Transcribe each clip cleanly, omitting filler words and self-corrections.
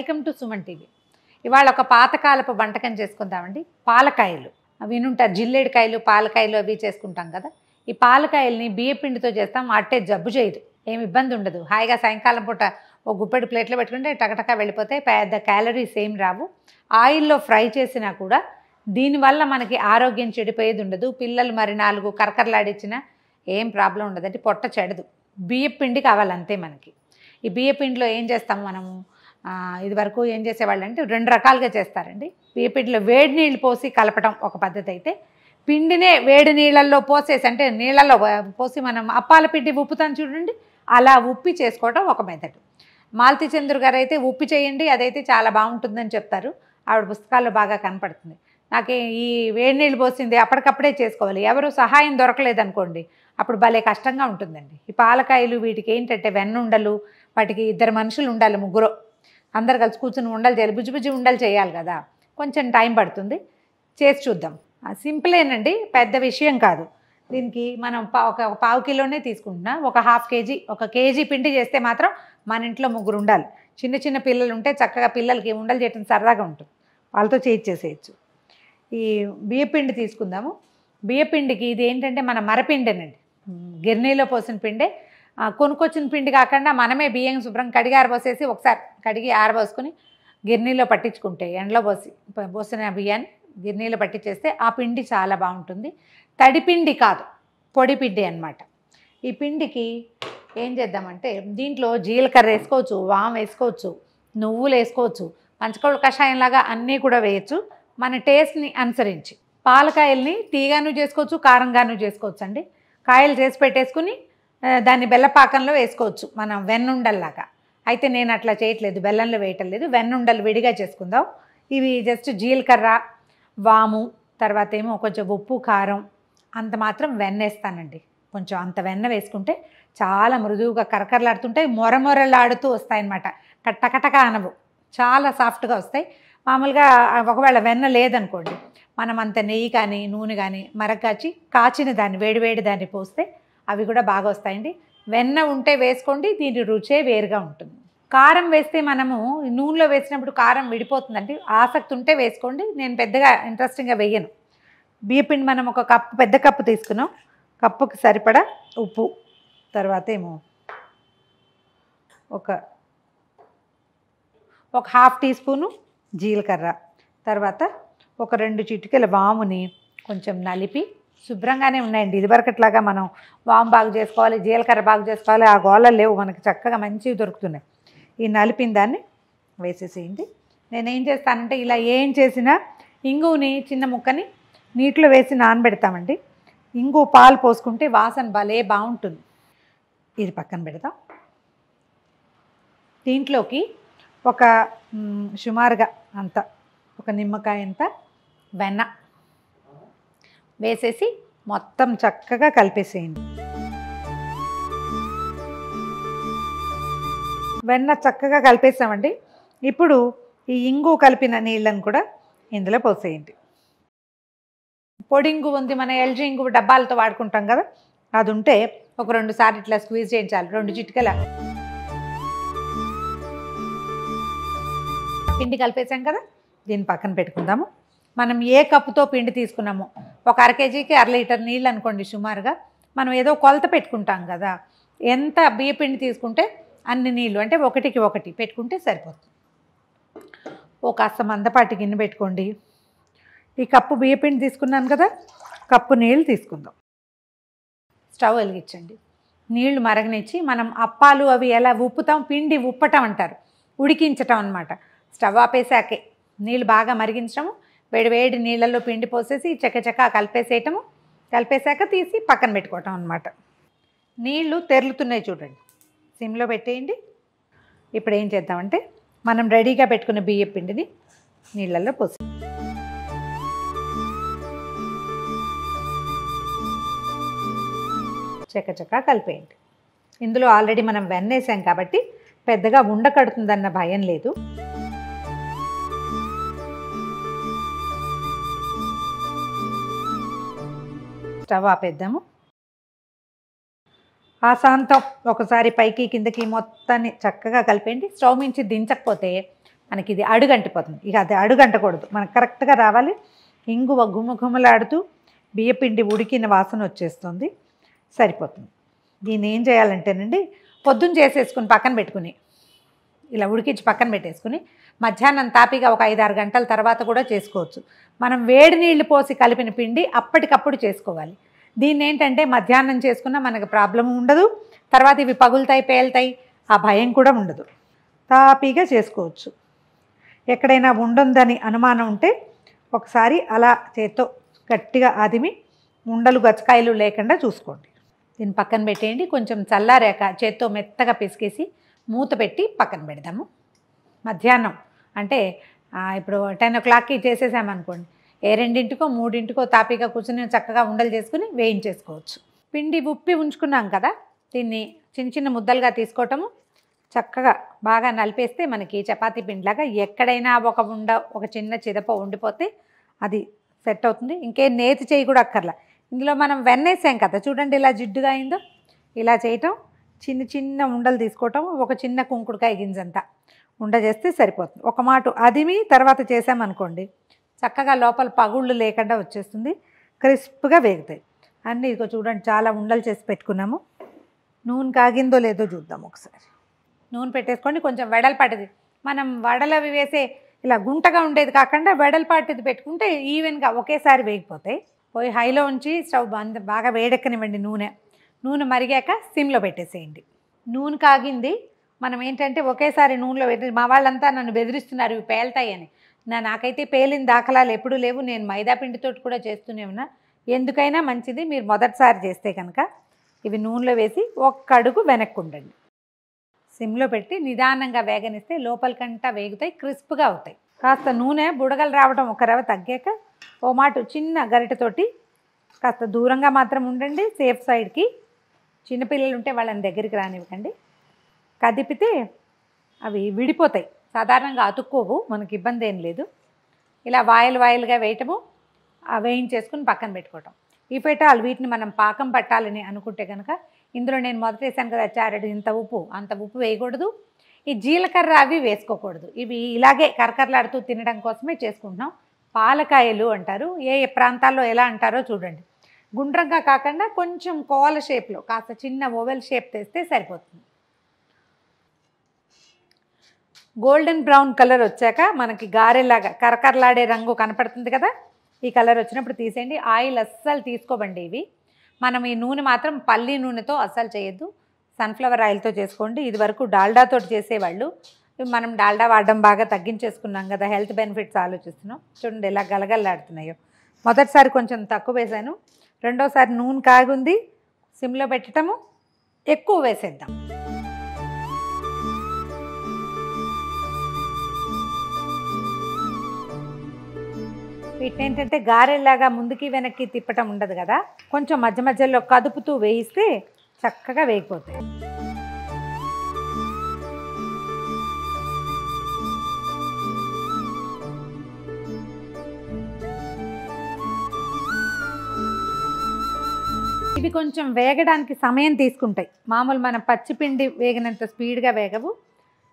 Welcome to Suman TV. ఇవాళ ఒక పాతకాలపు వంటకం చేసుకుందామండి. పాలకాయలు వినుంటారు, జిల్లేడికాయలు పాలకాయలు అవి చేసుకుంటాం కదా. ఈ పాలకాయల్ని బియ్య పిండితో చేస్తాం. అట్టే జబ్బు చేయదు, ఏమి ఇబ్బంది ఉండదు. హాయిగా సాయంకాలం పూట ఒక గుప్పెడు ప్లేట్లో పెట్టుకుంటే టకటకా వెళ్ళిపోతాయి. పెద్ద క్యాలరీస్ ఏం రావు. ఆయిల్లో ఫ్రై చేసినా కూడా దీనివల్ల మనకి ఆరోగ్యం చెడిపోయేది ఉండదు. పిల్లలు మరి 4 కరకరలాడిచ్చినా ఏం ప్రాబ్లం ఉండదు. అంటే పొట్ట చెడదు. బియ్య పిండి కావాలంతే మనకి. ఈ బియ్య పిండిలో ఏం చేస్తాము మనము, ఇది వరకు ఏం చేసేవాళ్ళు అంటే 2 రకాలుగా చేస్తారండి. బియ్య పిండిలో వేడి నీళ్ళు పోసి కలపడం ఒక పద్ధతి అయితే, పిండినే వేడి నీళ్ళల్లో పోసేసి అంటే నీళ్ళల్లో పోసి మనం అప్పాల పిండి ఉప్పుతాను చూడండి, అలా ఉప్పి చేసుకోవడం ఒక మెథడ్. మాలతి చంద్రు గారు అయితే ఉప్పి చేయండి, అదైతే చాలా బాగుంటుందని చెప్తారు. ఆవిడ పుస్తకాల్లో బాగా కనపడుతుంది. నాకు ఈ వేడి నీళ్ళు పోసింది అప్పటికప్పుడే చేసుకోవాలి. ఎవరు సహాయం దొరకలేదనుకోండి, అప్పుడు భలే కష్టంగా ఉంటుందండి. ఈ పాలకాయలు వీటికి ఏంటంటే వెన్నుండలు, వాటికి 2 మనుషులు ఉండాలి, 3 అందరు కలిసి కూర్చుని ఉండలు చేయాలి, బుజ్జి ఉండలు చేయాలి కదా. కొంచెం టైం పడుతుంది. చేసి చూద్దాం. సింపులేనండి, పెద్ద విషయం కాదు. దీనికి మనం ఒక 1/4 కిలోనే తీసుకుంటున్నా. ఒక 1/2 కేజీ, 1 కేజీ పిండి చేస్తే మాత్రం మన ఇంట్లో 3 ఉండాలి. చిన్న పిల్లలు ఉంటే చక్కగా పిల్లలకి ఉండలు చేయడం సరదాగా ఉంటుంది, వాళ్ళతో చేసేయచ్చు. ఈ బియ్యపిండి తీసుకుందాము. బియ్యపిండికి ఇది ఏంటంటే మన మరపిండేనండి, గిర్నీలో పోసిన పిండే. కొనుక్కొచ్చిన పిండి కాకుండా మనమే బియ్యం శుభ్రం కడిగి ఆరబోసేసి ఒకసారి కడిగి ఆరబోసుకొని గిర్నీలో పట్టించుకుంటే, ఎండలో పోసిన బియ్యాన్ని గిర్నీలో పట్టించేస్తే ఆ పిండి చాలా బాగుంటుంది. తడిపిండి కాదు, పొడి పిండి అన్నమాట. ఈ పిండికి ఏం చేద్దామంటే దీంట్లో జీలకర్ర వేసుకోవచ్చు, వాము వేసుకోవచ్చు, నువ్వులు వేసుకోవచ్చు, పంచకొల్ల కషాయంలాగా అన్నీ కూడా వేయచ్చు మన టేస్ట్ని అనుసరించి. పాలకాయల్ని తీగాను చేసుకోవచ్చు, కారంగాను చేసుకోవచ్చు అండి. కాయలు చేసి పెట్టేసుకుని దాన్ని బెల్లపాకంలో వేసుకోవచ్చు మనం వెన్నుండల్లాగా. అయితే నేను అట్లా చేయట్లేదు, బెల్లంలో వేయటం లేదు, వెన్నుండలు విడిగా చేసుకుందాం. ఇవి జస్ట్ జీలకర్ర, వాము, తర్వాత ఏమో కొంచెం ఉప్పు, కారం, అంత మాత్రం వెన్న వేస్తానండి. కొంచెం అంత వెన్న వేసుకుంటే చాలా మృదువుగా కరకరలాడుతుంటాయి, మొరమొరలాడుతూ వస్తాయన్నమాట. కట్టకటక అనవు, చాలా సాఫ్ట్గా వస్తాయి. మామూలుగా ఒకవేళ వెన్న లేదనుకోండి, మనం అంత నెయ్యి కానీ నూనె కానీ మరకాచి కాచిన దాన్ని వేడివేడి దాన్ని పోస్తే అవి కూడా బాగా వస్తాయండి. వెన్న ఉంటే వేసుకోండి, దీని రుచే వేరుగా ఉంటుంది. కారం వేస్తే మనము నూనెలో వేసినప్పుడు కారం విడిపోతుందండి. ఆసక్తి ఉంటే వేసుకోండి, నేను పెద్దగా ఇంట్రెస్టింగ్గా వేయను. బియ్యపిండి మనం ఒక కప్పు, పెద్ద కప్పు తీసుకున్నాం, కప్పుకి సరిపడా ఉప్పు, తర్వాత ఏమో ఒక 1/2 టీ స్పూను జీలకర్ర, తర్వాత ఒక 2 చిటికెల వాముని కొంచెం నలిపి, శుభ్రంగానే ఉన్నాయండి. ఇదివరకట్లాగా మనం వాము బాగు చేసుకోవాలి, జీలకర్ర బాగు చేసుకోవాలి, ఆ గోళలు లేవు మనకి, చక్కగా మంచివి దొరుకుతున్నాయి. ఈ నలిపిన దాన్ని వేసేసేయండి. నేనేం చేస్తానంటే ఇలా ఏం చేసినా ఇంగుని చిన్న ముక్కని నీటిలో వేసి నానబెడతామండి. ఇంగు పాలు పోసుకుంటే వాసన భలే బాగుంటుంది. ఇది పక్కన పెడతాం. దీంట్లోకి ఒక సుమారుగా అంత ఒక నిమ్మకాయ అంత వెన్న వేసేసి మొత్తం చక్కగా కలిపేసేయండి. వెన్న చక్కగా కలిపేసామండి. ఇప్పుడు ఈ ఇంగు కలిపిన నీళ్ళను కూడా ఇందులో పోసేయండి. పొడి ఇంగు ఉంది, మన ఎల్జీ ఇంగు డబ్బాలతో వాడుకుంటాం కదా, అది ఉంటే ఒక 2 సార్లు ఇట్లా స్క్వీజ్ చేయించాలి. 2 చిటికల పిండి కలిపేసాం కదా, దీన్ని పక్కన పెట్టుకుందాము. మనం ఏ కప్పుతో పిండి తీసుకున్నామో, ఒక 1/2 కేజీకి 1/2 లీటర్ నీళ్ళు అనుకోండి సుమారుగా. మనం ఏదో కొలత పెట్టుకుంటాం కదా, ఎంత బియ్య పిండి తీసుకుంటే అన్ని నీళ్ళు, అంటే 1కి 1 పెట్టుకుంటే సరిపోతుంది. ఓ కాస్త మందపాటి గిన్నె పెట్టుకోండి. ఈ కప్పు బియ్య పిండి తీసుకున్నాను కదా, కప్పు నీళ్ళు తీసుకుందాం. స్టవ్ వెలిగించండి. నీళ్లు మరగనిచ్చి, మనం అప్పాలు అవి ఎలా ఉప్పుతాం, పిండి ఉప్పటం అంటారు, ఉడికించటం అనమాట. స్టవ్ ఆపేసాకే నీళ్ళు బాగా మరిగించడము, వేడి నీళ్ళల్లో పిండి పోసేసి చక్కచక్క కలిపేసేయటము, కలిపేసాక తీసి పక్కన పెట్టుకోవటం అనమాట. నీళ్లు తెరులుతున్నాయి చూడండి, సిమ్లో పెట్టేయండి. ఇప్పుడు ఏం చేద్దామంటే మనం రెడీగా పెట్టుకున్న బియ్య పిండిని నీళ్ళల్లో పోసి చక్కచక్క కలిపేయండి. ఇందులో ఆల్రెడీ మనం వెన్నేసాం కాబట్టి పెద్దగా ఉండకడుతుందన్న భయం లేదు. స్టవ్ ఆపేద్దాము. ఆ శాంతం ఒకసారి పైకి కిందకి మొత్తాన్ని చక్కగా కలిపేయండి. స్టవ్ మించి దించకపోతే మనకి ఇది అడుగంటిపోతుంది. ఇక అది అడుగంటకూడదు, మనకు కరెక్ట్గా రావాలి. ఇంగువ గుమగుమలాడుతూ బియ్యపిండి ఉడికిన వాసన వచ్చేస్తుంది, సరిపోతుంది. దీన్ని ఏం చేయాలంటేనండి, పొద్దున్న చేసేసుకుని పక్కన పెట్టుకుని ఇలా ఉడికించి పక్కన పెట్టేసుకుని మధ్యాహ్నం తాపిగా ఒక 5-6 గంటల తర్వాత కూడా చేసుకోవచ్చు. మనం వేడి నీళ్లు పోసి కలిపిన పిండి అప్పటికప్పుడు చేసుకోవాలి. దీన్ని ఏంటంటే మధ్యాహ్నం చేసుకున్నా మనకు ప్రాబ్లం ఉండదు, తర్వాత ఇవి పగులుతాయి పేలుతాయి ఆ భయం కూడా ఉండదు, తాపీగా చేసుకోవచ్చు. ఎక్కడైనా ఉండుందని అనుమానం ఉంటే ఒకసారి అలా చేత్తో గట్టిగా అదిమి ఉండలు గచ్చకాయలు లేకుండా చూసుకోండి. దీన్ని పక్కన పెట్టేయండి. కొంచెం చల్లారాక చేత్తో మెత్తగా పిసికేసి మూత పెట్టి పక్కన పెడదాము. మధ్యాహ్నం అంటే ఇప్పుడు 10 o'clockకి చేసేసామనుకోండి, 2:00కో 3:00కో తాపీగా కూర్చుని చక్కగా ఉండలు చేసుకుని వేయించేసుకోవచ్చు. పిండి ఉప్పి ఉంచుకున్నాం కదా, దీన్ని చిన్న చిన్న ముద్దలుగా తీసుకోవటము, చక్కగా బాగా నలిపేస్తే మనకి చపాతీ పిండిలాగా ఎక్కడైనా ఒక ఉండ ఒక చిన్న చిదప ఉండిపోతే అది సెట్ అవుతుంది. ఇంకేం నేతి చేయి కూడా అక్కర్లా. ఇందులో మనం వెన్నేసాం కదా, చూడండి ఇలా జిడ్డుగా అయిందో. ఇలా చేయటం, చిన్న చిన్న ఉండలు తీసుకోవటం, ఒక చిన్న కుంకుడుకాయ గింజంతా ఉండ చేస్తే సరిపోతుంది. ఒక మాట అదిమి తర్వాత చేసామనుకోండి, చక్కగా లోపల పగుళ్ళు లేకుండా వచ్చేస్తుంది, క్రిస్ప్గా వేగుతాయి అన్నీ. ఇదిగో చూడండి, చాలా ఉండలు చేసి పెట్టుకున్నాము. నూనె కాగిందో లేదో చూద్దాం ఒకసారి. నూనె పెట్టేసుకోండి. కొంచెం వెడల్పాటిది, మనం వడలవి వేసే ఇలా గుంటగా ఉండేది కాకుండా వెడల్పాటిది పెట్టుకుంటే ఈవెన్గా ఒకేసారి వేగిపోతాయి. పోయి హైలో ఉంచి స్టవ్ బాగా వేడెక్కనివ్వండి. నూనె మరిగాక సిమ్లో పెట్టేసేయండి. నూనె కాగింది. మనం ఏంటంటే ఒకేసారి నూనెలో పెట్టి, మా వాళ్ళంతా నన్ను బెదిరిస్తున్నారు ఇవి పేలుతాయి అని. నాకైతే పేలిన దాఖలాలు ఎప్పుడూ లేవు. నేను మైదా పిండితో కూడా చేస్తూనే ఉన్నా. ఎందుకైనా మంచిది మీరు మొదటిసారి చేస్తే కనుక ఇవి నూనెలో వేసి ఒక్క అడుగు వెనక్కి ఉండండి. సిమ్లో పెట్టి నిదానంగా వేగనిస్తే లోపలికంటా వేగుతాయి, క్రిస్ప్గా అవుతాయి. కాస్త నూనె బుడగలు రావడం ఒక రవ తగ్గాక ఓ మాట చిన్న గరిటెతోటి కాస్త దూరంగా మాత్రం ఉండండి, సేఫ్ సైడ్కి. చిన్నపిల్లలు ఉంటే వాళ్ళని దగ్గరికి రానివ్వకండి. కదిపితే అవి విడిపోతాయి, సాధారణంగా అతుక్కోవు, మనకి ఇబ్బంది ఏం లేదు. ఇలా వాయిల్గా వేయటము, వేయించేసుకుని పక్కన పెట్టుకోవటం. ఈ పెట్టాలి. వీటిని మనం పాకం పట్టాలని అనుకుంటే కనుక ఇందులో నేను మొదట వేసాను కదా చారెడు, ఇంత ఉప్పు అంత ఉప్పు వేయకూడదు. ఈ జీలకర్ర అవి వేసుకోకూడదు. ఇవి ఇలాగే కరకరలాడుతూ తినడం కోసమే చేసుకుంటున్నాం. పాలకాయలు అంటారు, ఏ ప్రాంతాల్లో ఎలా అంటారో చూడండి. గుండ్రంగా కాకుండా కొంచెం కోల షేప్లో కాస్త చిన్న ఓవెల్ షేప్ తెస్తే సరిపోతుంది. గోల్డెన్ బ్రౌన్ కలర్ వచ్చాక మనకి గారెలాగా కరకరలాడే రంగు కనపడుతుంది కదా, ఈ కలర్ వచ్చినప్పుడు తీసేయండి. ఆయిల్ అస్సలు తీసుకోబండి. ఇవి మనం ఈ నూనె మాత్రం పల్లి నూనెతో అస్సలు చేయొద్దు, సన్ఫ్లవర్ ఆయిల్తో చేసుకోండి. ఇది వరకు డాల్డాతో చేసేవాళ్ళు, మనం డాల్డా వాడడం బాగా తగ్గించేసుకున్నాం కదా, హెల్త్ బెనిఫిట్స్ ఆలోచిస్తున్నాం. చూడండి ఎలా గలగలలాడుతున్నాయో. మొదటిసారి కొంచెం తక్కువ వేసాను, రెండోసారి నూనె కాగుంది, సిమ్లో పెట్టడము, ఎక్కువ వేసేద్దాం. వీటిని ఏంటంటే గారెలాగా ముందుకి వెనక్కి తిప్పటం ఉండదు కదా, కొంచెం మధ్య మధ్యలో కదుపుతూ వేయిస్తే చక్కగా వేగిపోతాయి. ఇవి కొంచెం వేగడానికి సమయం తీసుకుంటాయి. మామూలు మన పచ్చిపిండి వేగినంత స్పీడ్గా వేగవు,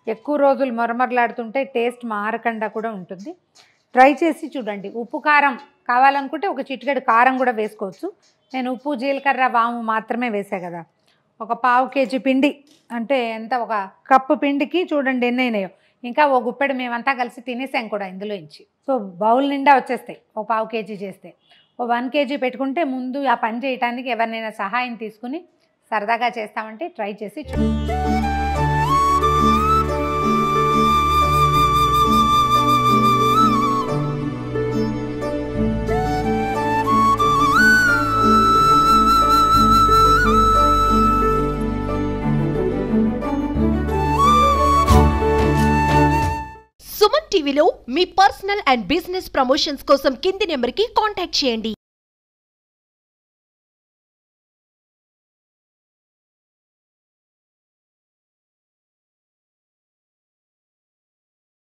ఎక్కువ రోజులు మొరమొరలాడుతుంటే టేస్ట్ మారకుండా కూడా ఉంటుంది. ట్రై చేసి చూడండి. ఉప్పు కారం కావాలనుకుంటే ఒక చిటికెడు కారం కూడా వేసుకోవచ్చు. నేను ఉప్పు జీలకర్ర వాము మాత్రమే వేసా కదా. ఒక 1/2 kg పిండి అంటే ఎంత, ఒక కప్పు పిండికి చూడండి ఎన్ని అయినాయో. ఇంకా ఓ గుప్పెడు మేమంతా కలిసి తినేసాం కూడా ఇందులో నుంచి. సో బౌల్ నిండా వచ్చేస్తాయి ఓ 1/2 kg చేస్తే. ఓ 1 kg పెట్టుకుంటే ముందు ఆ పని చేయడానికి ఎవరినైనా సహాయం తీసుకుని సరదాగా చేస్తామంటే ట్రై చేసి చూడండి. సుమన్ టీవీలో మీ పర్సనల్ అండ్ బిజినెస్ ప్రమోషన్స్ కోసం కింది నెంబర్కి కాంటాక్ట్ చేయండి.